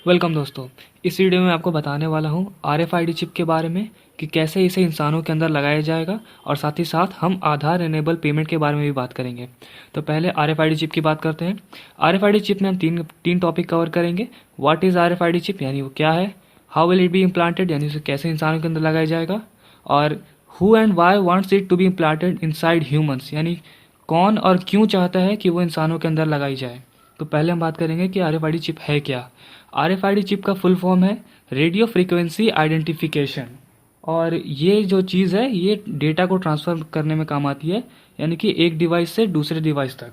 Welcome दोस्तों। इस video में आपको बताने वाला हूँ RFID चिप के बारे में कि कैसे इसे इंसानों के अंदर लगाया जाएगा और साथ ही साथ हम आधार इनेबल पेमेंट के बारे में भी बात करेंगे। तो पहले RFID चिप की बात करते हैं। RFID चिप में हम तीन टॉपिक कवर करेंगे। व्हाट इज़ RFID चिप यानी वो क्या है, how will it be implanted यानी उसे कैसे इंसानों के अंदर लगाया जाएगा, और who and why wants it to be implanted inside humans यानी कौन और क्यों चाहता है कि वो इंसानों के अंदर लगाई जाए। तो पहले हम बात करेंगे कि RFID चिप है क्या। RFID चिप का फुल फॉर्म है रेडियो फ्रीक्वेंसी आइडेंटिफिकेशन, और ये जो चीज़ है ये डेटा को ट्रांसफ़र करने में काम आती है, यानी कि एक डिवाइस से दूसरे डिवाइस तक।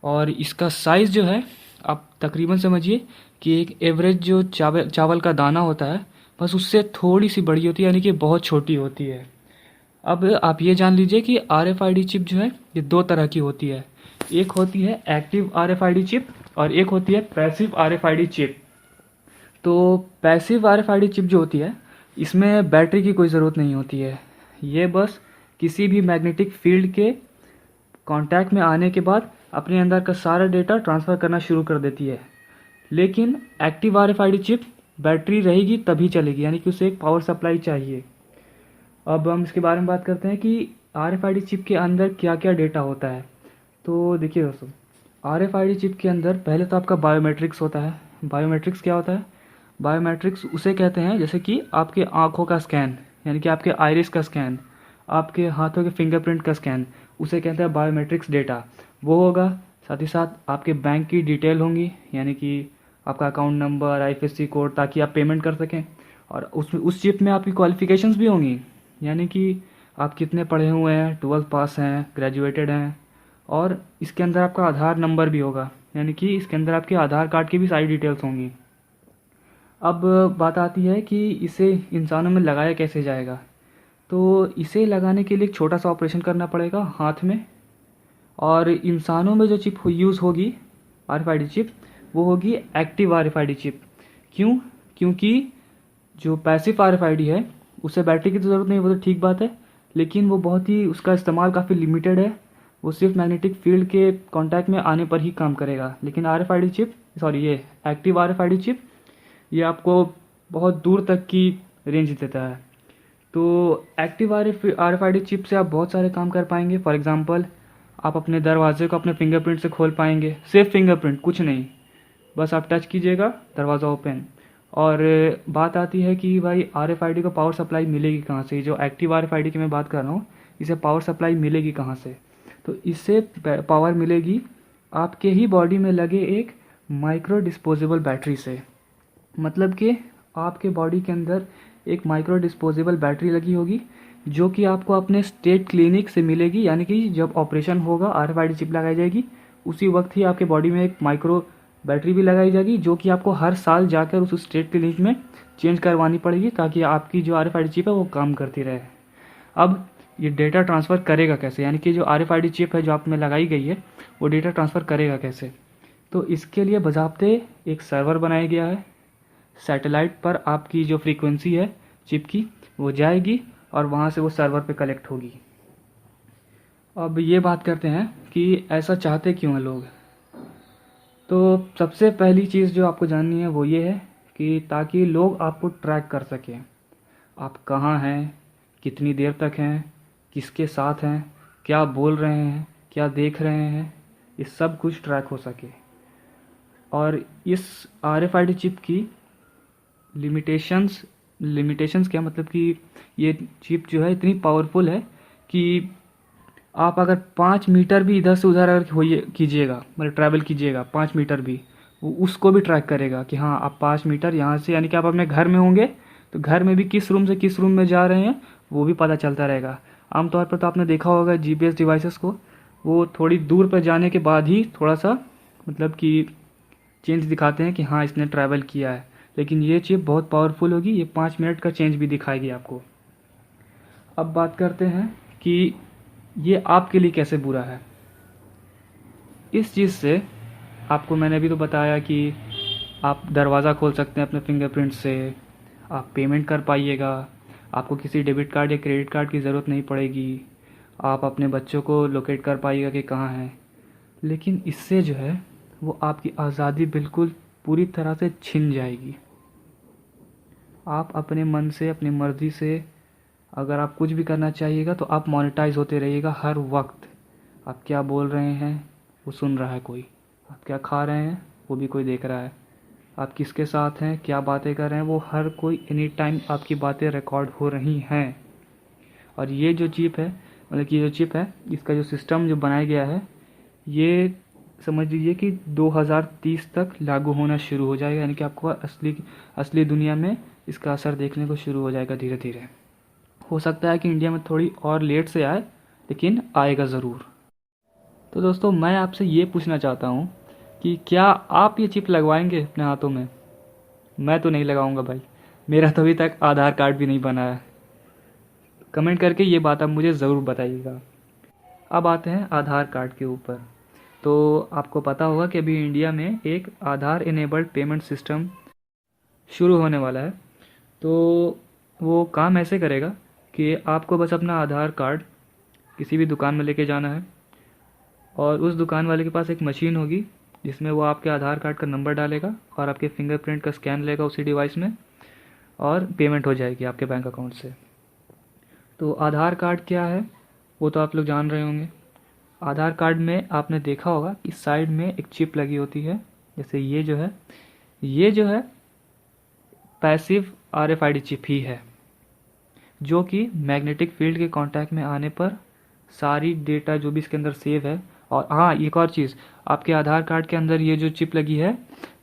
और इसका साइज़ जो है आप तकरीबन समझिए कि एक एवरेज जो चावल का दाना होता है बस उससे थोड़ी सी बड़ी होती है, यानी कि बहुत छोटी होती है। अब आप ये जान लीजिए कि RFID चिप जो है ये दो तरह की होती है। एक होती है एक्टिव RFID चिप और एक होती है पैसिव RFID चिप। तो पैसिव RFID चिप जो होती है इसमें बैटरी की कोई ज़रूरत नहीं होती है। ये बस किसी भी मैग्नेटिक फील्ड के कांटेक्ट में आने के बाद अपने अंदर का सारा डेटा ट्रांसफ़र करना शुरू कर देती है। लेकिन एक्टिव RFID चिप बैटरी रहेगी तभी चलेगी, यानी कि उसे एक पावर सप्लाई चाहिए। अब हम इसके बारे में बात करते हैं कि RFID चिप के अंदर क्या क्या डेटा होता है। तो देखिए दोस्तों, RFID चिप के अंदर पहले तो आपका बायोमेट्रिक्स होता है। बायोमेट्रिक्स क्या होता है? बायोमेट्रिक्स उसे कहते हैं जैसे कि आपके आँखों का स्कैन, यानी कि आपके आइरिस का स्कैन, आपके हाथों के फिंगरप्रिंट का स्कैन, उसे कहते हैं बायोमेट्रिक्स डेटा। वो होगा। साथ ही साथ आपके बैंक की डिटेल होंगी, यानी कि आपका अकाउंट नंबर, IFSC कोड, ताकि आप पेमेंट कर सकें। और उस चिप में आपकी क्वालिफिकेशंस भी होंगी, यानी कि आप कितने पढ़े हुए हैं, 12th पास हैं, ग्रेजुएटेड हैं। और इसके अंदर आपका आधार नंबर भी होगा, यानी कि इसके अंदर आपके आधार कार्ड की भी सारी डिटेल्स होंगी। अब बात आती है कि इसे इंसानों में लगाया कैसे जाएगा। तो इसे लगाने के लिए एक छोटा सा ऑपरेशन करना पड़ेगा हाथ में, और इंसानों में जो चिप यूज़ होगी RFID चिप वो होगी एक्टिव RFID चिप। क्यों? क्योंकि जो पैसिव RFID है उसे बैटरी की तो ज़रूरत नहीं, वो तो ठीक बात है, लेकिन वो बहुत ही उसका इस्तेमाल काफ़ी लिमिटेड है। वो सिर्फ मैग्नेटिक फील्ड के कांटेक्ट में आने पर ही काम करेगा। लेकिन RFID चिप, सॉरी, ये एक्टिव RFID चिप ये आपको बहुत दूर तक की रेंज देता है। तो एक्टिव RFID चिप से आप बहुत सारे काम कर पाएंगे। फॉर एग्जांपल, आप अपने दरवाजे को अपने फिंगरप्रिंट से खोल पाएंगे, सिर्फ फिंगरप्रिंट, कुछ नहीं, बस आप टच कीजिएगा, दरवाज़ा ओपन। और बात आती है कि भाई RFID को पावर सप्लाई मिलेगी कहाँ से। जो एक्टिव RFID की मैं बात कर रहा हूँ, इसे पावर सप्लाई मिलेगी कहाँ से? तो इससे पावर मिलेगी आपके ही बॉडी में लगे एक माइक्रो डिस्पोजेबल बैटरी से। मतलब कि आपके बॉडी के अंदर एक माइक्रो डिस्पोजेबल बैटरी लगी होगी, जो कि आपको अपने स्टेट क्लिनिक से मिलेगी, यानी कि जब ऑपरेशन होगा RFID चिप लगाई जाएगी उसी वक्त ही आपके बॉडी में एक माइक्रो बैटरी भी लगाई जाएगी, जो कि आपको हर साल जाकर उस स्टेट क्लिनिक में चेंज करवानी पड़ेगी, ताकि आपकी जो RFID चिप है वो काम करती रहे। अब ये डेटा ट्रांसफ़र करेगा कैसे, यानी कि जो RFID चिप है जो आप में लगाई गई है वो डेटा ट्रांसफ़र करेगा कैसे? तो इसके लिए बज़ाब्ते एक सर्वर बनाया गया है। सैटेलाइट पर आपकी जो फ्रीक्वेंसी है चिप की वो जाएगी और वहाँ से वो सर्वर पे कलेक्ट होगी। अब ये बात करते हैं कि ऐसा चाहते क्यों हैं लोग। तो सबसे पहली चीज़ जो आपको जाननी है वो ये है कि ताकि लोग आपको ट्रैक कर सकें, आप कहाँ हैं, कितनी देर तक हैं, किसके साथ हैं, क्या बोल रहे हैं, क्या देख रहे हैं, ये सब कुछ ट्रैक हो सके। और इस RFID चिप की लिमिटेशंस क्या, मतलब कि ये चिप जो है इतनी पावरफुल है कि आप अगर 5 मीटर भी इधर से उधर अगर होइए कीजिएगा, मतलब ट्रैवल कीजिएगा 5 मीटर भी, वो उसको भी ट्रैक करेगा कि हाँ आप 5 मीटर यहाँ से, यानी कि आप अपने घर में होंगे तो घर में भी किस रूम से किस रूम में जा रहे हैं वो भी पता चलता रहेगा। आमतौर पर तो आपने देखा होगा GPS डिवाइसेस को, वो थोड़ी दूर पर जाने के बाद ही थोड़ा सा मतलब कि चेंज दिखाते हैं कि हाँ इसने ट्रैवल किया है, लेकिन ये चिप बहुत पावरफुल होगी, ये 5 मिनट का चेंज भी दिखाएगी आपको। अब बात करते हैं कि ये आपके लिए कैसे बुरा है। इस चीज़ से आपको मैंने अभी तो बताया कि आप दरवाज़ा खोल सकते हैं अपने फिंगरप्रिंट से, आप पेमेंट कर पाइएगा, आपको किसी डेबिट कार्ड या क्रेडिट कार्ड की ज़रूरत नहीं पड़ेगी, आप अपने बच्चों को लोकेट कर पाइएगा कि कहाँ हैं। लेकिन इससे जो है वो आपकी आज़ादी बिल्कुल पूरी तरह से छिन जाएगी। आप अपने मन से, अपनी मर्ज़ी से अगर आप कुछ भी करना चाहिएगा तो आप मोनेटाइज होते रहिएगा हर वक्त। आप क्या बोल रहे हैं वो सुन रहा है कोई, आप क्या खा रहे हैं वो भी कोई देख रहा है, आप किसके साथ हैं, क्या बातें कर रहे हैं, वो हर कोई एनी टाइम आपकी बातें रिकॉर्ड हो रही हैं। और ये जो चिप है, मतलब कि ये जो चिप है, इसका जो सिस्टम जो बनाया गया है, ये समझ लीजिए कि 2030 तक लागू होना शुरू हो जाएगा। यानी कि आपको असली दुनिया में इसका असर देखने को शुरू हो जाएगा धीरे धीरे। हो सकता है कि इंडिया में थोड़ी और लेट से आए, लेकिन आएगा ज़रूर। तो दोस्तों, मैं आपसे ये पूछना चाहता हूँ कि क्या आप ये चिप लगवाएंगे अपने हाथों में? मैं तो नहीं लगाऊंगा भाई, मेरा तो अभी तक आधार कार्ड भी नहीं बना है। कमेंट करके ये बात आप मुझे ज़रूर बताइएगा। अब आते हैं आधार कार्ड के ऊपर। तो आपको पता होगा कि अभी इंडिया में एक आधार इनेबल्ड पेमेंट सिस्टम शुरू होने वाला है। तो वो काम ऐसे करेगा कि आपको बस अपना आधार कार्ड किसी भी दुकान में लेके जाना है, और उस दुकान वाले के पास एक मशीन होगी जिसमें वो आपके आधार कार्ड का नंबर डालेगा और आपके फिंगरप्रिंट का स्कैन लेगा उसी डिवाइस में, और पेमेंट हो जाएगी आपके बैंक अकाउंट से। तो आधार कार्ड क्या है वो तो आप लोग जान रहे होंगे। आधार कार्ड में आपने देखा होगा कि साइड में एक चिप लगी होती है। जैसे ये जो है पैसिव RFID चिप ही है, जो कि मैग्नेटिक फील्ड के कांटेक्ट में आने पर सारी डेटा जो भी इसके अंदर सेव है। और हाँ, एक और चीज़, आपके आधार कार्ड के अंदर ये जो चिप लगी है,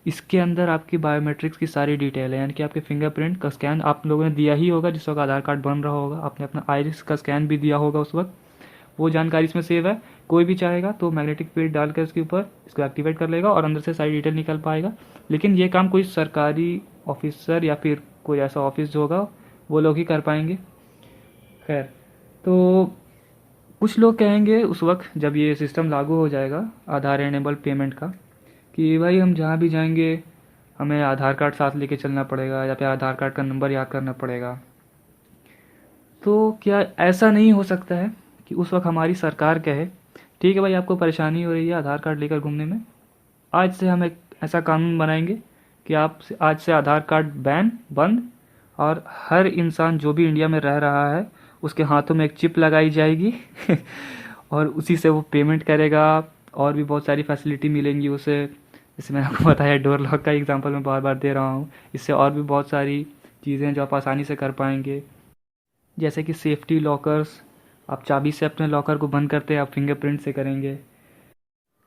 इसके अंदर आपकी बायोमेट्रिक्स की सारी डिटेल है। यानी कि आपके फिंगरप्रिंट का स्कैन आप लोगों ने दिया ही होगा जिस वक्त आधार कार्ड बन रहा होगा, आपने अपना आइरिस का स्कैन भी दिया होगा उस वक्त, वो जानकारी इसमें सेव है। कोई भी चाहेगा तो मैग्नेटिक फील्ड डालकर इसके ऊपर इसको एक्टिवेट कर लेगा और अंदर से सारी डिटेल निकल पाएगा। लेकिन ये काम कोई सरकारी ऑफिसर या फिर कोई ऐसा ऑफिस जो होगा वो लोग ही कर पाएंगे। खैर, तो कुछ लोग कहेंगे उस वक्त जब ये सिस्टम लागू हो जाएगा आधार इनेबल पेमेंट का, कि भाई हम जहाँ भी जाएंगे हमें आधार कार्ड साथ लेके चलना पड़ेगा या फिर आधार कार्ड का नंबर याद करना पड़ेगा। तो क्या ऐसा नहीं हो सकता है कि उस वक्त हमारी सरकार कहे, ठीक है भाई, आपको परेशानी हो रही है आधार कार्ड लेकर घूमने में, आज से हम एक ऐसा कानून बनाएंगे कि आप आज से आधार कार्ड बंद, और हर इंसान जो भी इंडिया में रह रहा है उसके हाथों में एक चिप लगाई जाएगी और उसी से वो पेमेंट करेगा। और भी बहुत सारी फैसिलिटी मिलेंगी उसे, जैसे मैंने आपको बताया डोर लॉक का एग्जांपल मैं बार बार दे रहा हूँ। इससे और भी बहुत सारी चीज़ें जो आप आसानी से कर पाएंगे, जैसे कि सेफ्टी लॉकर्स, आप चाबी से अपने लॉकर को बंद करते हैं, आप फिंगरप्रिंट से करेंगे।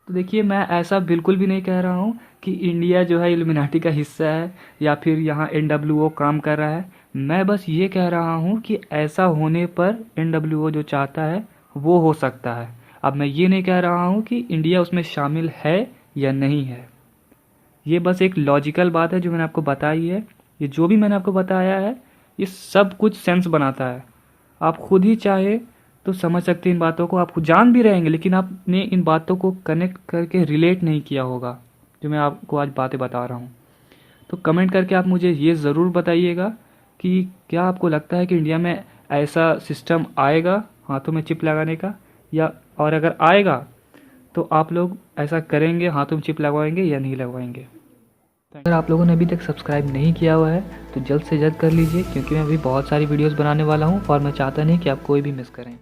तो देखिए, मैं ऐसा बिल्कुल भी नहीं कह रहा हूँ कि इंडिया जो है इल्यूमिनाटी का हिस्सा है या फिर यहाँ NWO काम कर रहा है। मैं बस ये कह रहा हूँ कि ऐसा होने पर NWO जो चाहता है वो हो सकता है। अब मैं ये नहीं कह रहा हूँ कि इंडिया उसमें शामिल है या नहीं है। ये बस एक लॉजिकल बात है जो मैंने आपको बताई है। ये जो भी मैंने आपको बताया है ये सब कुछ सेंस बनाता है। आप खुद ही चाहे तो समझ सकते हैं इन बातों को, आप जान भी रहेंगे, लेकिन आपने इन बातों को कनेक्ट करके रिलेट नहीं किया होगा जो मैं आपको आज बातें बता रहा हूँ। तो कमेंट करके आप मुझे ये ज़रूर बताइएगा कि क्या आपको लगता है कि इंडिया में ऐसा सिस्टम आएगा हाथों में चिप लगाने का, या और अगर आएगा तो आप लोग ऐसा करेंगे, हाथों में चिप लगवाएंगे या नहीं लगवाएंगे। अगर आप लोगों ने अभी तक सब्सक्राइब नहीं किया हुआ है तो जल्द से जल्द कर लीजिए, क्योंकि मैं अभी बहुत सारी वीडियोस बनाने वाला हूँ और मैं चाहता नहीं कि आप कोई भी मिस करें।